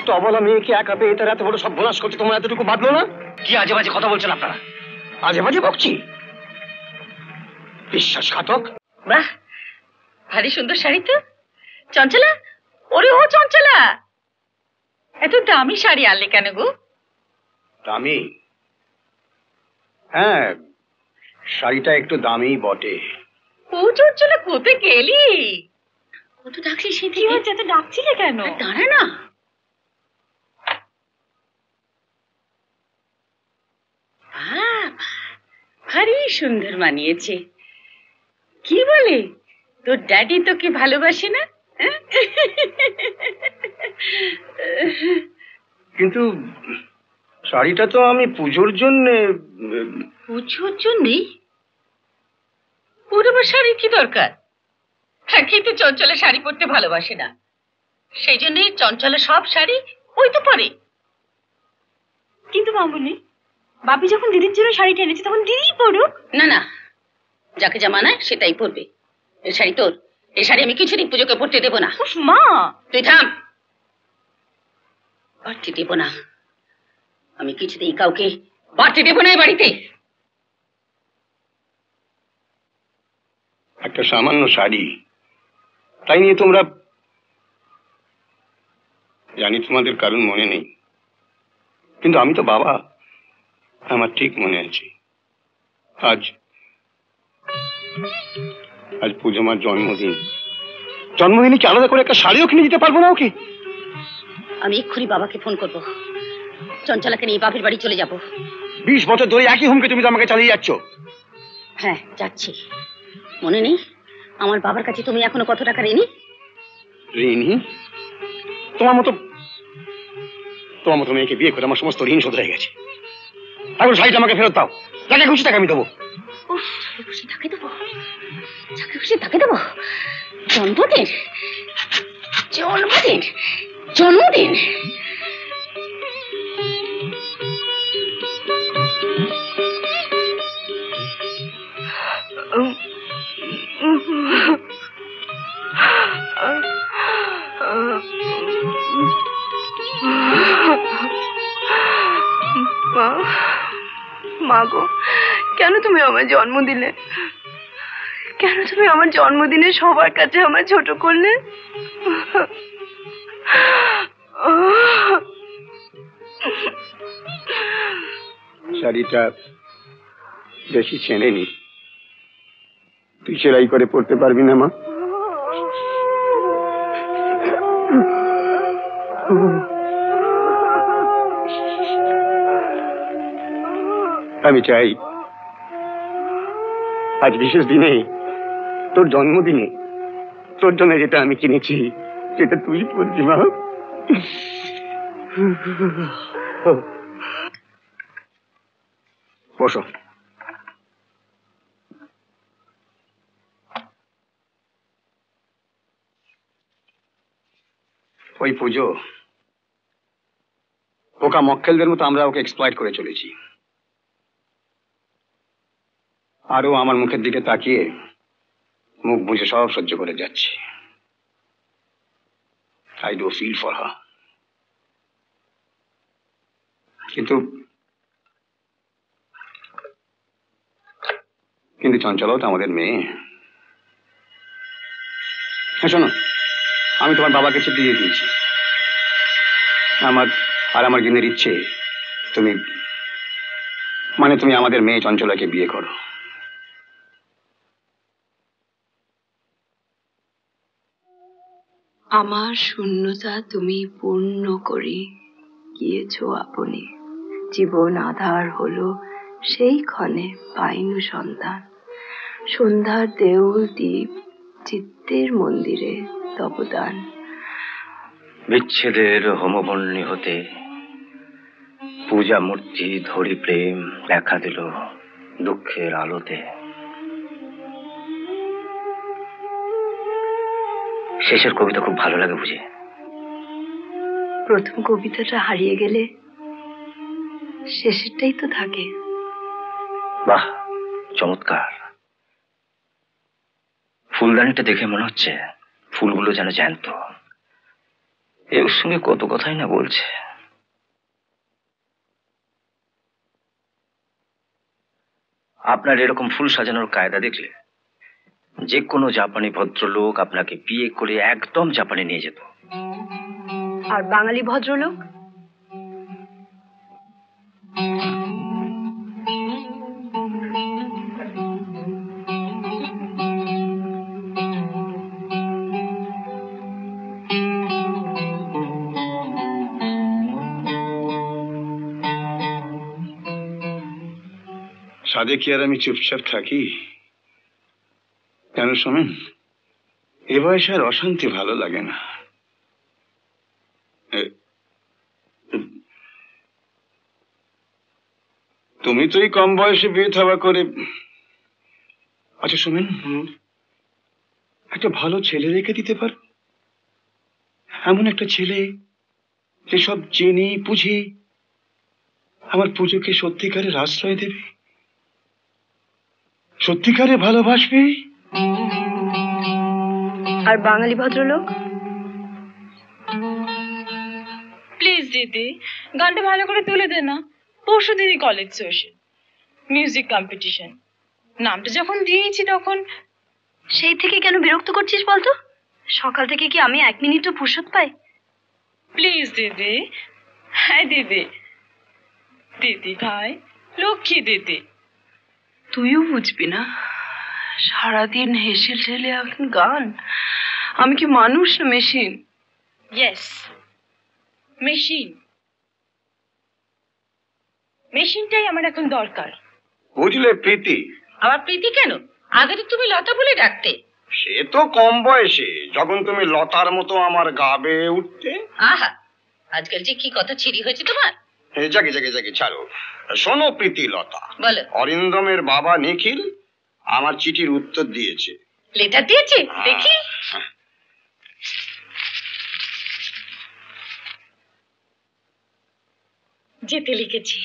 একটা অবলা মেয়েকে একা পেয়ে তার এত বড় সর্বনাশ করছে, তোমার এতটুকু বাঁধলো না? কি আজে বাজে কথা বলছেন আপনারা? আজে বাজে বকছি? বিশ্বাসঘাতক। বাহ, ভারী সুন্দর শাড়ি তো। চঞ্চলা, ওরে ও চঞ্চলা, এত দামি শাড়ি আনলে কেন গো? দামি? হ্যাঁ, শাড়িটা একটু দামি বটে। ও চঞ্চলা, কোথায় গেলি? কত ডাকলি সেই থেকে? কি হচ্ছে, এত ডাকছিলে কেন? দাঁড়া না। ভারী সুন্দর মানিয়েছে। কি বলে, তোর ড্যাডি তোকে ভালোবাসে না? কিন্তু শাড়িটা তো আমি পুজোর জন্য। পুজোর জন্যই? ওর আবার শাড়ির কি দরকার? একেই তো চঞ্চলা শাড়ি পরতে ভালোবাসে না, সেই জন্যই চঞ্চলা সব শাড়ি ওই তো পরে। কিন্তু মামুনি, বাপি যখন দিদির জন্য শাড়িটা এনেছে তখন দিদিই পরুক। না না, যাকে যা মানায় সেটাই পরবে। এই শাড়ি তোর, এই শাড়ি আমি কিছুদিন পুজোকে পরতে দেবো না। মা, তুই থাম। বাড়তে দেবো না, আমি কিছুতেই কাউকে বাড়তে দেবো না এই বাড়িতে। একটা সামান্য শাড়ি, তাই নিয়ে তোমরা। জানি তোমাদের কারণ মনে নেই, কিন্তু আমি তো বাবা, আমার ঠিক মনে আছে। আজ আজ পুজো মার জন্মদিন, জন্মদিনে কি আলাদা করে একটা শাড়িও কিনে দিতে পারবো না ওকে? আমি এক্ষুনি বাবাকে ফোন করবো, চঞ্চলাকে নিয়ে বাপের বাড়ি চলে যাবো। 20 বছর ধরে একই হুমকে তুমি তো আমাকে চালিয়ে যাচ্ছ। হ্যাঁ যাচ্ছি। মনে নেই আমার বাবার কাছে তুমি এখনো কত টাকা ঋণী? ঋণী? তোমার মতো মেয়েকে বিয়ে করে আমার সমস্ত ঋণ শোধ হয়ে গেছে। এখন শাড়িটা আমাকে ফেরত দাও, যাকে খুশি তাকে আমি দেবো। যাকে খুশি তাকে দেবো? যাকে খুশি তাকে দেবো? জন্মদিন জন্মদিন জন্মদিন মা গো, কেন তুমি আমার জন্ম দিলে? কেন তুমি আমার জন্মদিনে সবার কাছে আমার ছোট করলে? শাড়িটা বেশি চেনেনি, তুই সেলাই করে পড়তে পারবি না মা? আমি চাই আজ বিশেষ দিনে, তোর জন্মদিনে, তোর জন্য যেটা আমি কিনেছি সেটা তুই পড়বি মা। বসো। ওই পুজো, পোকা মক্কেলদের মতো আমরা ওকে এক্সপ্লয়েট করে চলেছি। আরো আমার মুখের দিকে তাকিয়ে মুখ বুঝে সব সহ্য করে যাচ্ছি। I do feel for her. কিন্তু চঞ্চলাও তো আমাদের মেয়ে। শোনো, আমি তোমার বাবাকে চিঠি দিয়ে দিয়েছি। আমার গিন্নের ইচ্ছে তুমি আমাদের মেয়ে চঞ্চলাকে বিয়ে করো। আমার শূন্যতা তুমি পূর্ণ করি গিয়েছ আপনি, জীবন আধার হলো সেই ক্ষণে পাইনু সন্ধান। সন্ধ্যার দেউল দ্বীপ চিত্তের মন্দিরে তবদান। বিচ্ছেদের হোমবন্যী হতে পূজা মূর্তি ধরি প্রেম দেখা দিল দুঃখের আলোতে। শেষের কবিতা খুব ভালো লাগে বুঝি? প্রথম কবিতাটা হারিয়ে গেলে শেষেরটাই তো থাকে। বাহ, চমৎকার। ফুলদানিটা দেখে মনে হচ্ছে ফুলগুলো যেন জ্যান্ত। এর সঙ্গে কত কথাই না বলছে। আপনার এরকম ফুল সাজানোর কায়দা দেখলে যে কোনো জাপানি ভদ্রলোক আপনাকে বিয়ে করে একদম জাপানে নিয়ে যেত। আর বাঙালি ভদ্রলোক? সাদে কি আর আমি চুপচাপ থাকি? কেন শোনেন, এ বয়সে আর অশান্তি ভালো লাগে না। তুমি তো এই কম বয়সে বিয়ে থাবা করে। আচ্ছা শোনেন, একটা ভালো ছেলে রেখে দিতে পারো, এমন একটা ছেলে যে সব জেনে বুঝে আমার পুজোকে সত্যিকারের আশ্রয় দেবে, সত্যিকারে ভালোবাসবে। আর বাঙালি ভদ্রলোক? প্লিজ দিদি, গানটা ভালো করে তুলে দে না। পরশু দিদি কলেজ সোশ্যাল মিউজিক কম্পিটিশন, নামটা যখন দিয়েছি তখন। সেই থেকে কেন বিরক্ত করছিস বলতো? সকাল থেকে কি আমি 1 মিনিটও ফুরসত পাই? প্লিজ দিদি, হ্যাঁ দিদি, দিদি ভাই, লক্ষ্মী দিদি। তুইও বুঝবি না? সারাদিন হেসে ঠেলে এখন গান। আমি কি মানুষ না মেশিন? Yes, machine. মেশিনটাই আমার এখন দরকার। বুঝলে প্রীতি? আবার প্রীতি কেন? আগে তো তুমি লতা বলে ডাকতে। সে তো কম বয়সে, যখন তুমি লতার মতো আমার গা বেয়ে উঠতে। আহা, আজকাল যে কি কথা ছিড়ি হয়েছে তোমার। জাগে জাগে জাগে ছাড়ো। শোনো প্রীতি লতা, বলো। অরিন্দমের বাবা নিখিল আমার চিঠির উত্তর দিয়েছে। লেটার দিয়েছে? দেখি। যেতে লিখেছি।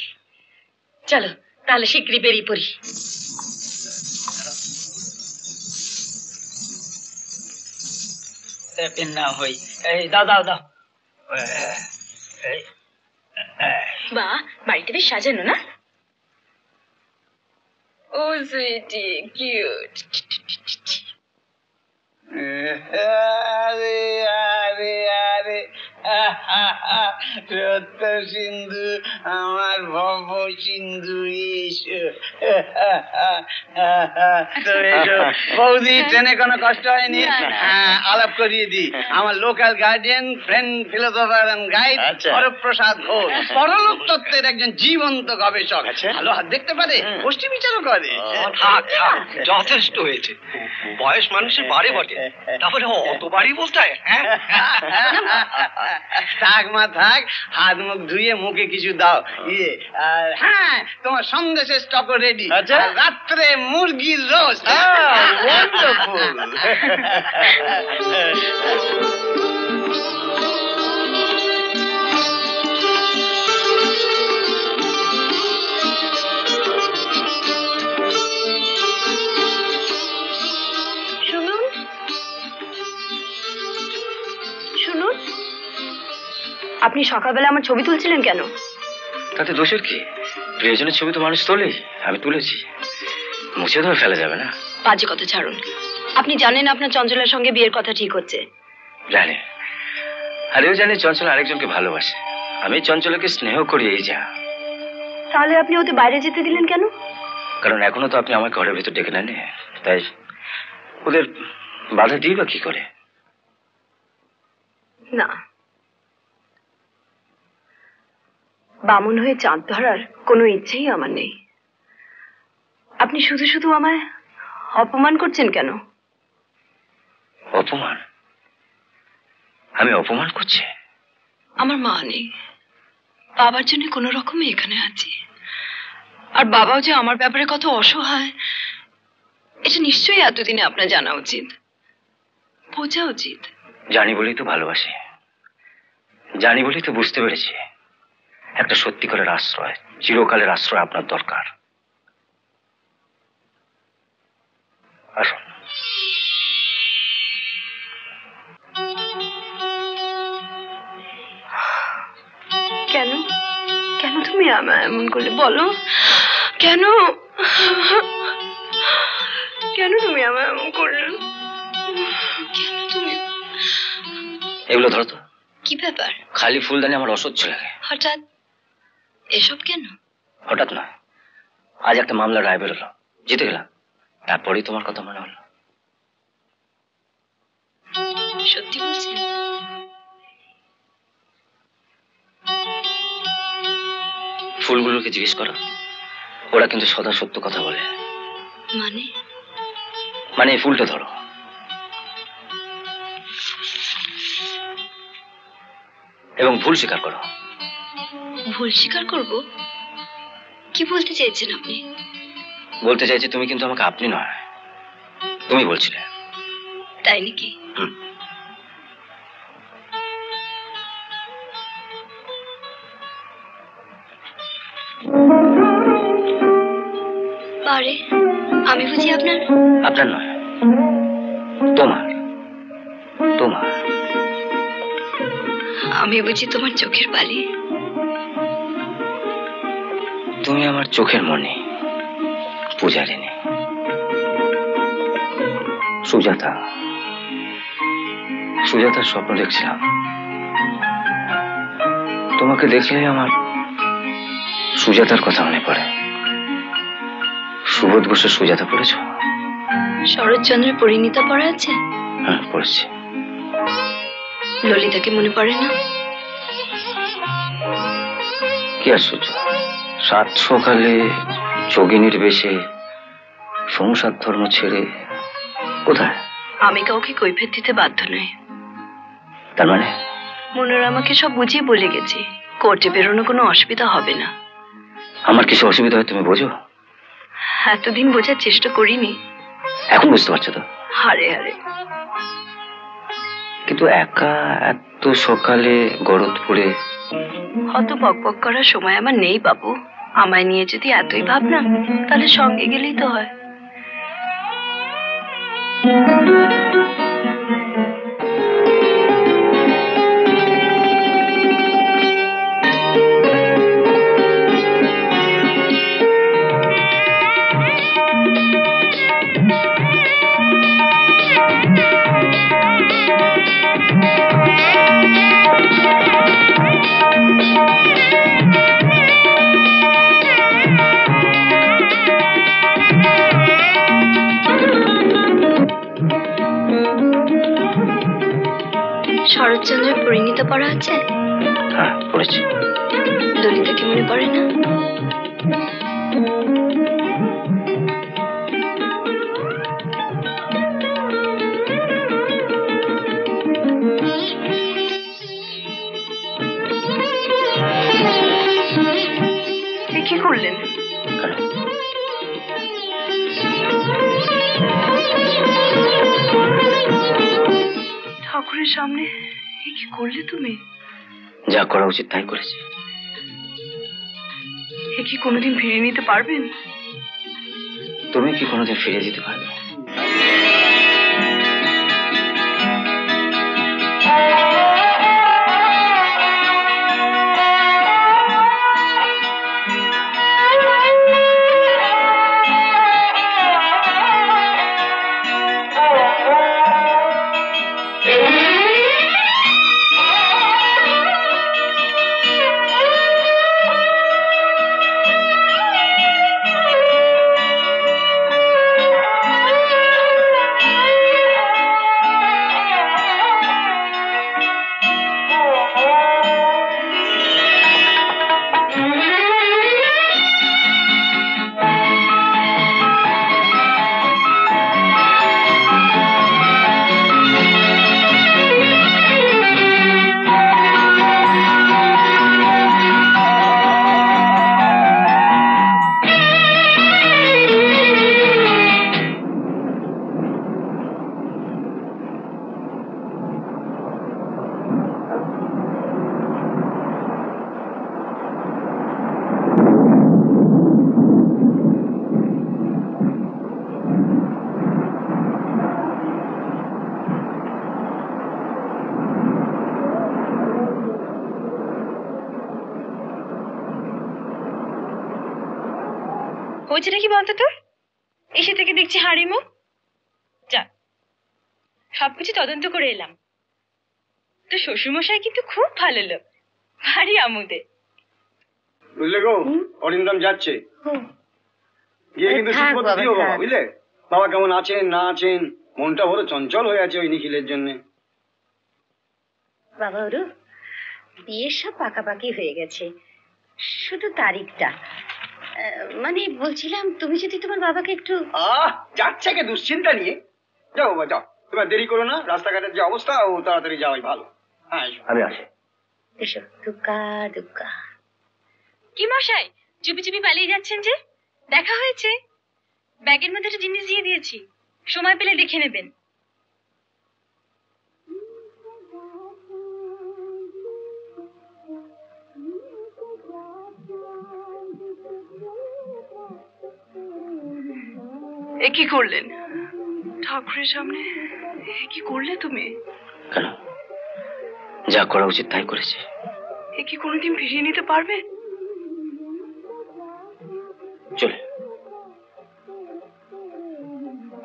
চলো তাহলে শীঘ্রই বেরিয়ে পড়ি। পেন না হই, এই দাও দাও দাও। বাহ, বাড়িটা বেশ সাজানো না? ও সুইটি, কিউট। আরে আরে আরে রক্ত সিন্ধু, আমার ভব সিন্ধু, এসো। তো এসো বৌদি, ট্রেনে কোনো কষ্ট হয়নি? আলাপ করিয়ে দি, আমার local guardian, friend, philosopher and guide Haraprasad Ghosh, পরলোক তত্ত্বের একজন জীবন্ত গবেষক। ভালো হাত দেখতে পারে, গোষ্ঠী বিচারও করে। থাক থাক, যথেষ্ট হয়েছে। বয়স মানুষের বাড়ি বটে, তারপরে অত বাড়ি বলতে হয়? থাক মা থাক, হাত মুখ ধুয়ে মুখে কিছু দাও। হ্যাঁ, তোমার সন্দেশের স্টকও রেডি। রাত্রে মুরগির রোস্ট। শুনুন শুনুন, আপনি সকালবেলা আমার ছবি তুলছিলেন কেন? তাতে দোষের কি? প্রিয়জনের ছবি তো মানুষ তোলেই, আমি তুলেছি। মুছে ধরে ফেলা যাবে না। বাজে কথা ছাড়ুন। আপনি জানেন আপনার চঞ্চলার সঙ্গে বিয়ের কথা ঠিক হচ্ছে? জানি, আরেও জানি চঞ্চল আরেকজনকে ভালোবাসে। আমি চঞ্চলকে স্নেহ করি, এই যা। তাহলে আপনি ওতে বাইরে যেতে দিলেন কেন? কারণ এখনো তো আপনি আমার ঘরের ভেতর ডেকে নেননি, তাই ওদের বাধা দিই বা কি করে? না, বামুন হয়ে চাঁদ ধরার কোনো ইচ্ছেই আমার নেই। আপনি শুধু শুধু আমায় অপমান করছেন কেন? অপমান? আমি অপমান করছি? আমার মা নেই, বাবার জন্য কোনো রকমে এখানে আছি। আর বাবাও যে আমার ব্যাপারে কত অসহায়, এটা নিশ্চয়ই এতদিনে আপনার জানা উচিত, বোঝা উচিত। জানি বলেই তো ভালোবাসি, জানি বলেই তো বুঝতে পেরেছি একটা সত্যিকারের আশ্রয়, চিরকালের আশ্রয় আপনার দরকার। আসুন। কেন কেন তুমি আমায় এমন করলে বলো? কেন কেন তুমি আমায় এমন করলে? কেন তুমি? এগুলো ধরো তো। কি ব্যাপার? খালি ফুলদানি আমার অসহ্য লাগে। হঠাৎ এসব কেন? হঠাৎ নয়, আজ একটা মামলা রায় বেরোলো, জিতে গেলাম, তারপরেই তোমার কথা মনে হলো। সত্যি বলছেন? ফুলগুলোকে জিজ্ঞেস করো, ওরা কিন্তু সদা সত্য কথা বলে। মানে? মানে এই ফুলটা ধরো। এবং ভুল স্বীকার করো। ভুল স্বীকার করব? কি বলতে চাইছেন আপনি? বলতে চাইছি তুমি কিন্তু আমাকে আপনি নয়, তুমি বলছিলে। তাই নাকি? বারে, আমি বুঝি আপনার? আপনার নয়, তোমার। তোমার। আমি বুঝি তোমার চোখের বালি? তুমি আমার চোখের মনি, পূজারিনী, সুজাতা। সুজাতার স্বপ্ন দেখছিলাম, তোমাকে দেখলে আমার সুজাতার কথা মনে পড়ে। সুবোধ ঘোষের সুজাতা পড়েছ? শরৎচন্দ্রের পরিণীতা পড়া আছে? হ্যাঁ, পড়েছি। ললিতাকে মনে পড়ে না? কি আশ্চর্য, সাত সকালে যোগিনীর বেশে সংসার ধর্ম ছেড়ে কোথায়? আমি কাউকে কৈফিয়ত দিতে বাধ্য নই। তার মানে? মনোরমাকে সব বুঝিয়ে বলে গেছি, কোর্টে বেরোনো কোনো অসুবিধা হবে না। আমার কিছু অসুবিধা হয় তুমি বোঝো? এতদিন বোঝার চেষ্টা করিনি, এখন বুঝতে পারছো তো? হারে হারে। কিন্তু একা এত সকালে গরদপুরে? হত বকবক করার সময় আমার নেই বাবু। আমায় নিয়ে যদি এতই ভাবনা, তাহলে সঙ্গে গেলেই তো হয়। শরৎচন্দ্রের পরিণীতা পড়া আছে? হ্যাঁ, পড়েছি। ললিতাকে মনে পড়ে না? কি করলেন? ঠাকুরের সামনে কি করলে তুমি? যা করা উচিত তাই করেছি। এ কি কোনোদিন ফিরিয়ে নিতে পারবেন? তুমি কি কোনোদিন ফিরে যেতে পারবে? হয়েছেটা কি বলতো তোর? এসে থেকে দেখছি হাড়ি মুখ। যা, সবকিছু তদন্ত করে এলাম। তোর শ্বশুরমশাই কিন্তু খুব ভালো লোক, ভারী আমোদে। বুঝলে গো, অরিন্দম যাচ্ছে, গিয়ে কিন্তু সুখবর দিও বাবা, বুঝলে? বাবা কেমন আছেন না আছেন, মনটা বড় চঞ্চল হয়ে আছে ওই নিখিলের জন্য। বাবা ওরু, বিয়ের সব পাকাপাকি হয়ে গেছে, শুধু তারিখটা। মানে বলছিলাম, তুমি যদি তোমার বাবাকে একটু... যাচ্ছে কে দুশ্চিন্তা নিয়ে? যাও বাবা যাও, এবার দেরি করো না, রাস্তাঘাটের যে অবস্থা ও তাড়াতাড়ি যাওয়াই ভালো। হ্যাঁ আমি আসি। এসো। দুগ্গা দুগ্গা। কি মশাই, চুপি চুপি পালিয়ে যাচ্ছেন যে? দেখা হয়েছে, ব্যাগের মধ্যে একটা জিনিস দিয়ে দিয়েছি, সময় পেলে দেখে নেবেন। এ কি করলেন ঠাকুরের সামনে? এ কি করলে তুমি? কেন, যা করা উচিত তাই করেছে। এ কি কোনোদিন ফিরিয়ে নিতে পারবে? চলে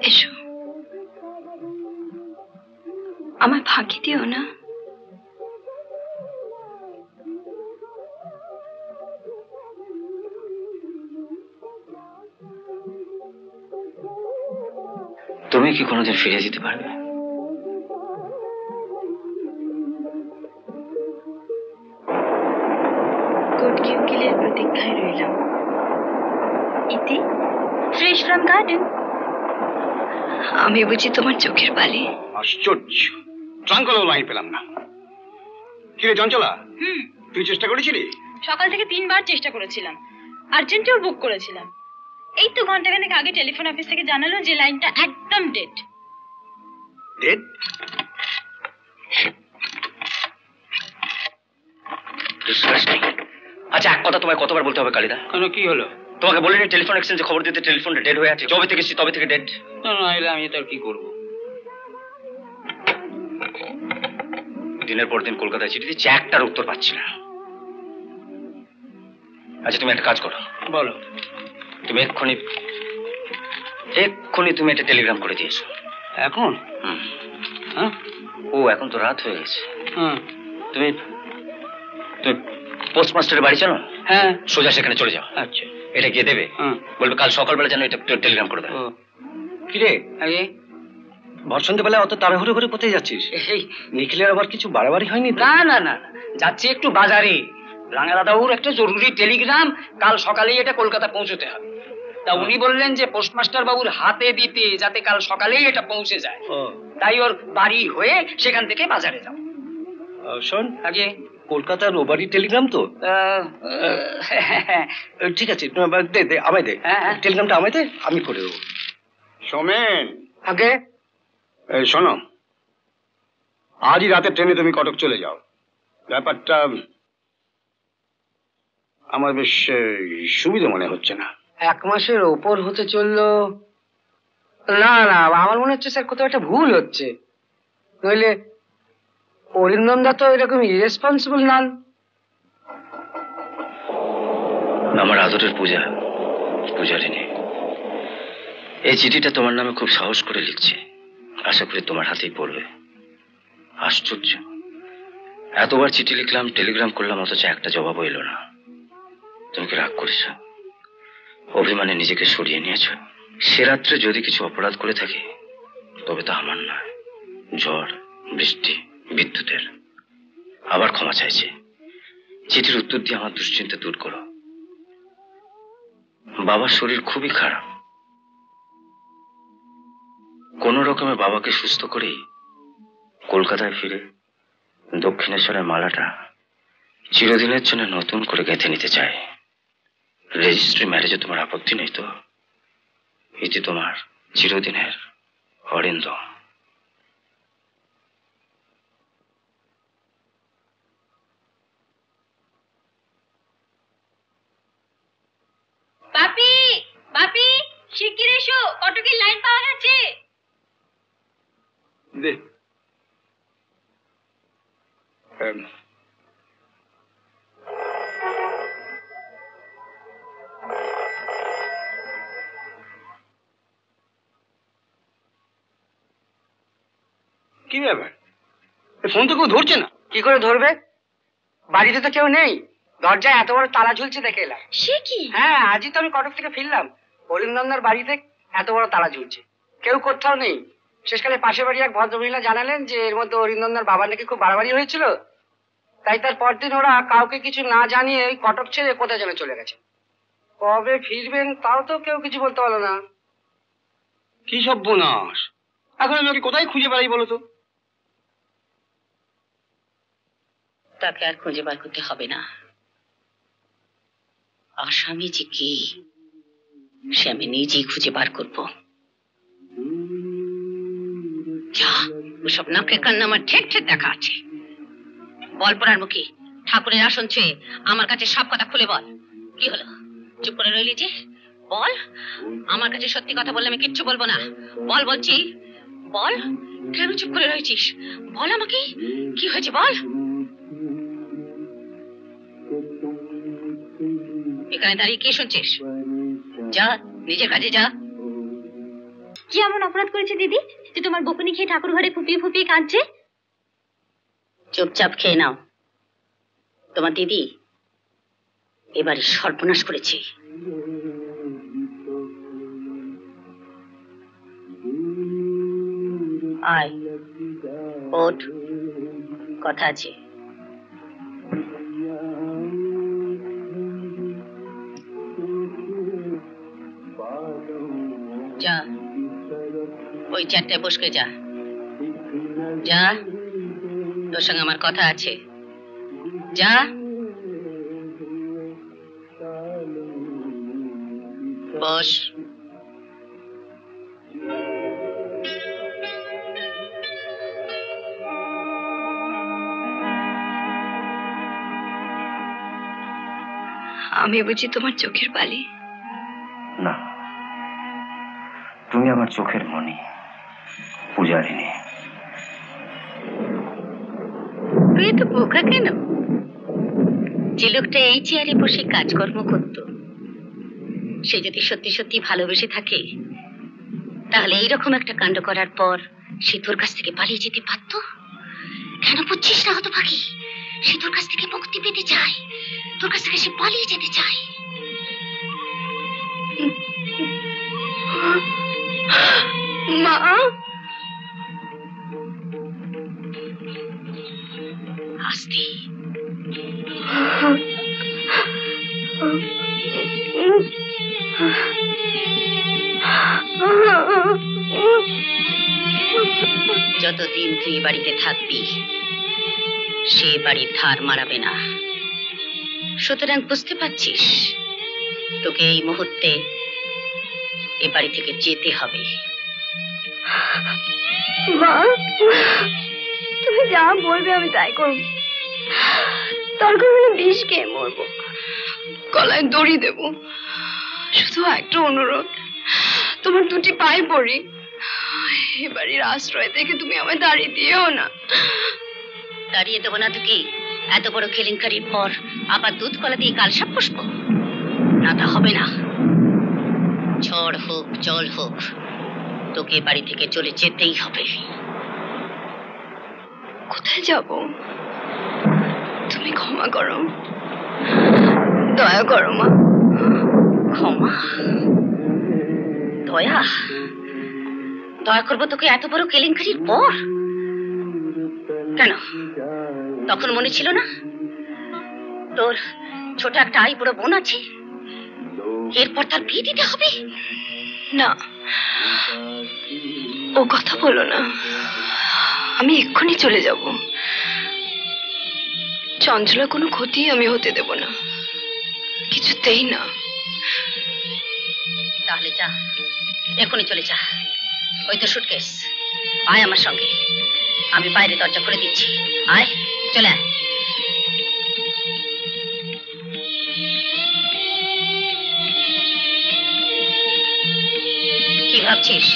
এসো, আমায় ফাঁকি দিও না। তুমি কি কোনোদিন ফিরে যেতে পারবে? কোটকি উকিলের প্রতীক্ষায় রইলাম। ইতি, ফ্রেশ ফ্রম গার্ডেন। আমি বুঝি তোমার চোখের বালি? আশ্চর্য, ট্রাঙ্কলেও লাইন পেলাম না। কিরে চঞ্চলা, তুই চেষ্টা করেছিলি? সকাল থেকে 3 বার চেষ্টা করেছিলাম, আর্জেন্টেও বুক করেছিলাম। এই তো ঘন্টাখানেক আগে টেলিফোন অফিস থেকে জানালো যে লাইনটা একদম ডেড। ডেড? আচ্ছা, এক কথা তোমায় কতবার বলতে হবে কালিদা? কেন, কি হলো? তোমাকে বলিনি টেলিফোন এক্সচেঞ্জে খবর দিতে টেলিফোনটা ডেড হয়ে আছে? যবে থেকে এসেছি তবে থেকে ডেড। না না, এলে আমি তো আর কি করবো? দিনের পর দিন কলকাতায় চিঠি দিচ্ছি, একটার উত্তর পাচ্ছি না। আচ্ছা তুমি একটা কাজ করো। বলো। তুমি এক্ষুনি তুমি একটা টেলিগ্রাম করে দিয়েছো। এখন? হ্যাঁ। ও এখন তো রাত হয়ে গেছে। হ্যাঁ। তুমি পোস্টমাস্টারের বাড়ি জানো? হ্যাঁ। সোজা সেখানে চলে যাও। আচ্ছা। এটা গিয়ে দেবে, বলবে কাল সকালবেলা যেন এটা টেলিগ্রাম করে দেয়। কিরে আগে ভর সন্ধ্যেবেলায় অত তাড়াহুড়ো করে কোথায় যাচ্ছিস? এই নিখিলের আবার কিছু বাড়াবাড়ি হয়নি তো? না না না, যাচ্ছি একটু বাজারে। রাঙা দাদাবুর একটা জরুরি টেলিগ্রাম, কাল সকালেই এটা কলকাতা পৌঁছতে হবে। তা উনি বললেন যে পোস্টমাস্টার বাবুর হাতে দিতে, যাতে কাল সকালেই এটা পৌঁছে যায়। তাই ওর বাড়ি হয়ে সেখান থেকে বাজারে যাও। শোন, আগে কলকাতার ও বাড়ি টেলিগ্রাম তো? ঠিক আছে, দে দে, আমায় দে। হ্যাঁ। টেলিগ্রামটা আমায় দে, আমি করে দেবো। সোমেন, আগে শোনো, আজই রাতে ট্রেনে তুমি কটক চলে যাও। ব্যাপারটা আমার বেশ সুবিধা মনে হচ্ছে না। 1 মাসের ওপর হতে চললো। না না, আমার মনে হচ্ছে স্যার কোথাও একটা ভুল হচ্ছে। নইলে অরিন্দম দা তো এরকম ইরেসপন্সিবল নন। আমার আদরের পূজারিনী, এই চিঠিটা তোমার নামে খুব সাহস করে লিখছি, আশা করি তোমার হাতেই পড়বে। আশ্চর্য, এতবার চিঠি লিখলাম, টেলিগ্রাম করলাম, অথচ একটা জবাবও এলো না। তুমি কি রাগ করেছ? অভিমানে নিজেকে সরিয়ে নিয়েছ? সে রাত্রে যদি কিছু অপরাধ করে থাকি তবে তা আমার নয়, ঝড় বৃষ্টি বিদ্যুতের। আবার ক্ষমা চাইছি। চিঠির উত্তর দিয়ে আমার দুশ্চিন্তা দূর করো। বাবার শরীর খুবই খারাপ, কোন রকমে বাবাকে সুস্থ করেই কলকাতায় ফিরে দক্ষিণেশ্বরের মালাটা চিরদিনের জন্য নতুন করে গেঁথে নিতে চাই। রেজিস্ট্রি ম্যারেজে তোমার আপত্তি নেই তো? এটি তোমার চিরদিনের অরিন্দম। বাপি, বাপি, শিগগির এসো, কটকের লাইন পাওয়া গেছে। দে। ব্যাপার, ফোন তো কেউ ধরছে না। কি করে ধরবে? বাড়িতে তো কেউ নেই, দরজায় এত বড় তালা ঝুলছে দেখে এলাম। সে কি? হ্যাঁ, আজই তো আমি কটক থেকে ফিরলাম, অরিন্দমদার বাড়িতে এত বড় তালা ঝুলছে, কেউ কোথাও নেই। শেষকালে পাশের বাড়ি এক ভদ্রমহিলা জানালেন যে এর মধ্যে অরিন্দমদার বাবার নাকি খুব বাড়াবাড়ি হয়েছিল, তাই তার পরদিন ওরা কাউকে কিছু না জানিয়ে ওই কটক ছেড়ে কোথায় যেন চলে গেছে। কবে ফিরবেন তাও তো কেউ কিছু বলতে পারলো না। কি সব বোনাস, এখন আমি ওকে কোথায় খুঁজে বেড়াই বলো তো? তাকে আর খুঁজে বার করতে হবে না। আসামি যে কি সে আমি নিজেই খুঁজে বার করব। যা, ওসব নাকে কান্না আমার ঠিক ঠিক দেখা আছে। বল পড়ার মুখী, ঠাকুরের আসন ছুঁয়ে আমার কাছে সব কথা খুলে বল। কি হলো, চুপ করে রইলি যে? বল, আমার কাছে সত্যি কথা বললে আমি কিচ্ছু বলবো না। বল বলছি, বল। কেন চুপ করে রয়েছিস? বল আমাকে, কি হয়েছে বল। এখানে দাঁড়িয়ে কি শুনছিস? যা, নিজের কাজে যা। কি এমন অপরাধ করেছে দিদি যে তোমার বকুনি খেয়ে ঠাকুর ঘরে ফুপিয়ে ফুপিয়ে কাঁদছে? চুপচাপ খেয়ে নাও। তোমার দিদি এবারে সর্বনাশ করেছে। আয়, ওঠ, কথা আছে। যা, ওই চারটায় বসকে যা। যা, তোর সঙ্গে আমার কথা আছে। যা। বস। আমি বুঝি তোমার চোখের বালি? না, তুমি আমার চোখের মণি, পূজারিনী। তুই তো বোকা কেন? যে লোকটা এই চেয়ারে বসে কাজকর্ম করত, সে যদি সত্যি সত্যি ভালোবেসে থাকে তাহলে এইরকম একটা কাণ্ড করার পর সে তোর কাছ থেকে পালিয়ে যেতে পারত। কেন বুঝছিস না হতভাগী? সে তোর কাছ থেকে মুক্তি পেতে চায়, তোর কাছ থেকে সে পালিয়ে যেতে চায়। মা, আস্তে। যতদিন তুই বাড়িতে থাকবি সে বাড়ির ধার মারাবে না। সুতরাং বুঝতে পারছিস, তোকে এই মুহূর্তে এ বাড়ি থেকে যেতে হবে। মা, তুমি যা বলবে আমি তাই করব। দরকার হলে বিষ খেয়ে মরবো, গলায় দড়ি দেব। শুধু একটা অনুরোধ, তোমার দুটি পায়ে পড়ি, এ বাড়ির আশ্রয় দেখে তুমি আমায় দাঁড়িয়ে দিও না। দাঁড়িয়ে দেবো না তো কি? এত বড় কেলেঙ্কারির পর আবার দুধ কলা দিয়ে কালসাপ পুষবো? না, তা হবে না। ঝড় হোক জল হোক, তোকে বাড়ি থেকে চলে যেতেই হবে। কোথায় যাব? তুমি ক্ষমা করো, দয়া করো মা। ক্ষমা? দয়া? দয়া করবো তোকে এত বড় কেলেঙ্কারির পর? কেন, তখন মনে ছিল না তোর ছোট একটা আই বুড়ো বোন আছে, এরপর তার বিয়ে দিতে হবে? না, ও কথা বলো না, আমি এক্ষুনি চলে যাব। চঞ্চলা কোনো ক্ষতি আমি হতে দেব না, কিছুতেই না। তাহলে যা, এখনই চলে যা। ওই তো সুটকেস, আয় আমার সঙ্গে, আমি বাইরে দরজা খুলে দিচ্ছি। আয়, চলে আয়। কি ভাবছিস?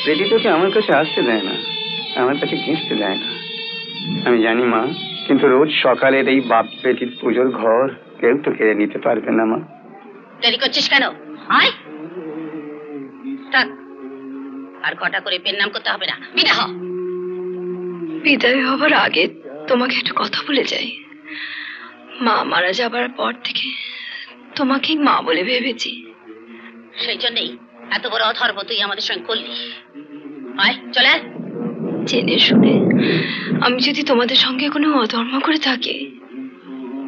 বেটি তোকে আমার কাছে আসতে দেয় না, আমার কাছে ঘেঁচতে দেয় না, আমি জানি মা, কিন্তু রোজ সকালের এই বাপ বেটির পুজোর ঘর কেউ তো কেড়ে নিতে পারবে না মা। দেরি করছিস কেন? আয়। থাক, আর ঘটা করে পেন নাম করতে হবে না, বিদা হ। বিদায় হবার আগে তোমাকে একটা কথা বলে যাই। মা মারা যাবার পর থেকে তোমাকে মা বলে ভেবেছি। সেই জন্যই এত বড় অধর্ম তুই আমাদের সঙ্গে করলি। আয় চলে আয়। জেনে শুনে আমি যদি তোমাদের সঙ্গে কোনো অধর্ম করে থাকি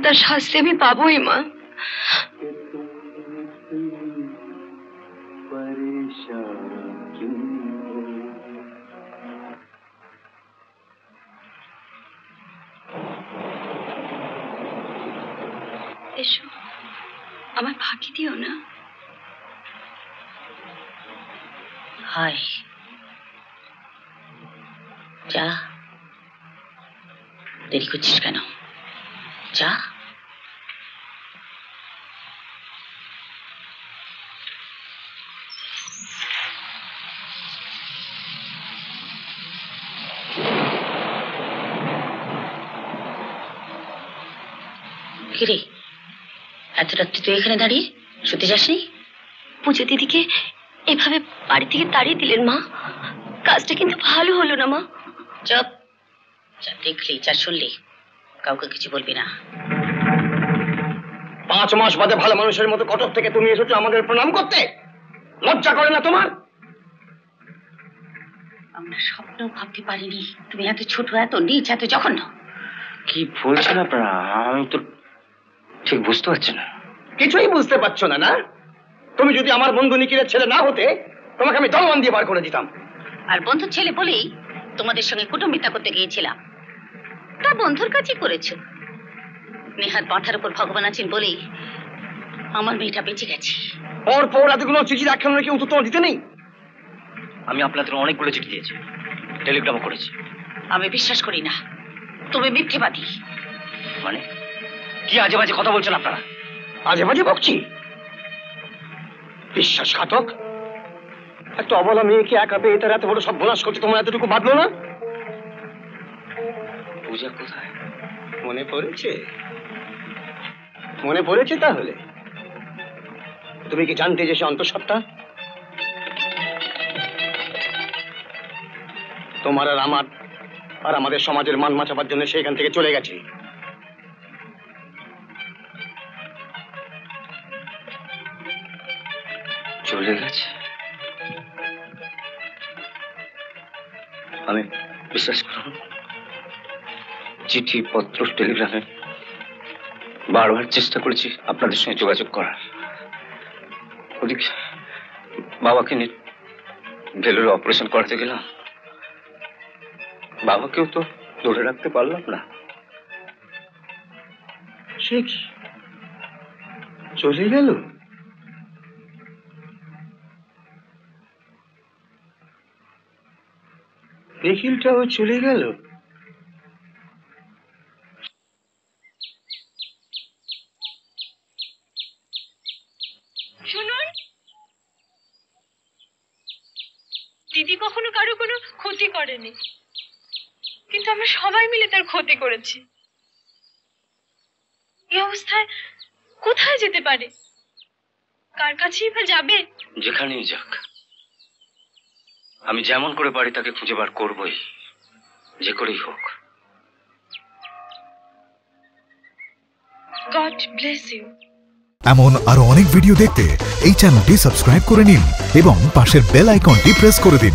তার শাস্তি আমি পাবোই মা। এসো, আমার ফাঁকি দিও না। হায় যা, দেরি করছিস কেন? যা। কিরে, এত রাত্রি তুই এখানে দাঁড়িয়ে শুতে যাসনি? পূজা দিদিকে এভাবে বাড়ি থেকে তাড়িয়ে দিলেন মা, কাজটা কিন্তু ভালো হলো না মা। চুপ, যা দেখলি যা শুনলি কাউকে কিছু বলবি না। 5 মাস বাদে ভালো মানুষের মতো কটক থেকে তুমি এসেছো আমাদের প্রণাম করতে, লজ্জা করে না তোমার? আমরা স্বপ্ন ভাবতে পারিনি তুমি এত ছোট, এত নিচ, এত জঘন্য। কি বলছেন আপনারা? আমি তো ঠিক বুঝতে পারছি না। কিছুই বুঝতে পারছো না? না, তুমি যদি আমার বন্ধু নিখিলের ছেলে না হতে তোমাকে আমি দলবান দিয়ে বার করে দিতাম। আর বন্ধুর ছেলে বলেই তোমাদের সঙ্গে কুটুম্বিতা করতে গিয়েছিলাম, তা বন্ধুর কাছেই করেছো। নেহাত মাথার উপর ভগবান আছেন বলেই আমার মেয়েটা বেঁচে গেছে। পর এতগুলো চিঠি রাখানোর কি উত্তর তোমার দিতে নেই? আমি আপনাদের অনেকগুলো চিঠি দিয়েছি, টেলিগ্রামও করেছি। আমি বিশ্বাস করি না, তুমি মিথ্যেবাদী। মানে কি আজে বাজে কথা বলছেন আপনারা? আজে বাজে বকছি? বিশ্বাসঘাতক একটা অবলা মেয়েকে একা পেয়ে তার এত বড় সব বোনাস করতে তোমার এতটুকু বাঁধলো না? পূজা কোথায়? মনে পড়েছে? মনে পড়েছে তাহলে? তুমি কি জানতে যে সে অন্তঃসত্ত্বা? তোমার আর আমার আর আমাদের সমাজের মান মাচাবার জন্য সে এখান থেকে চলে গেছে। চলে গেছে? আমি বিশ্বাস করুন, চিঠি পত্র টেলিগ্রামে বারবার চেষ্টা করেছি আপনাদের সঙ্গে যোগাযোগ করার। ওদিকে বাবাকে নিয়ে ভেলোরে অপারেশন করাতে গেলাম, বাবাকেও তো ধরে রাখতে পারলাম না। সে কি চলে গেল? নিখিলটাও চলে গেল? শুনুন, দিদি কখনো কারো কোনো ক্ষতি করেনি, কিন্তু আমরা সবাই মিলে তার ক্ষতি করেছি। এই অবস্থায় কোথায় যেতে পারে? কার কাছেই বা যাবে? যেখানেই যাক, আমি যেমন করে পারি তাকে খুঁজে বার করবই, যে করেই হোক। God bless you. এমন আরো অনেক ভিডিও দেখতে এই চ্যানেলটি সাবস্ক্রাইব করে নিন এবং পাশের বেল আইকনটি প্রেস করে দিন।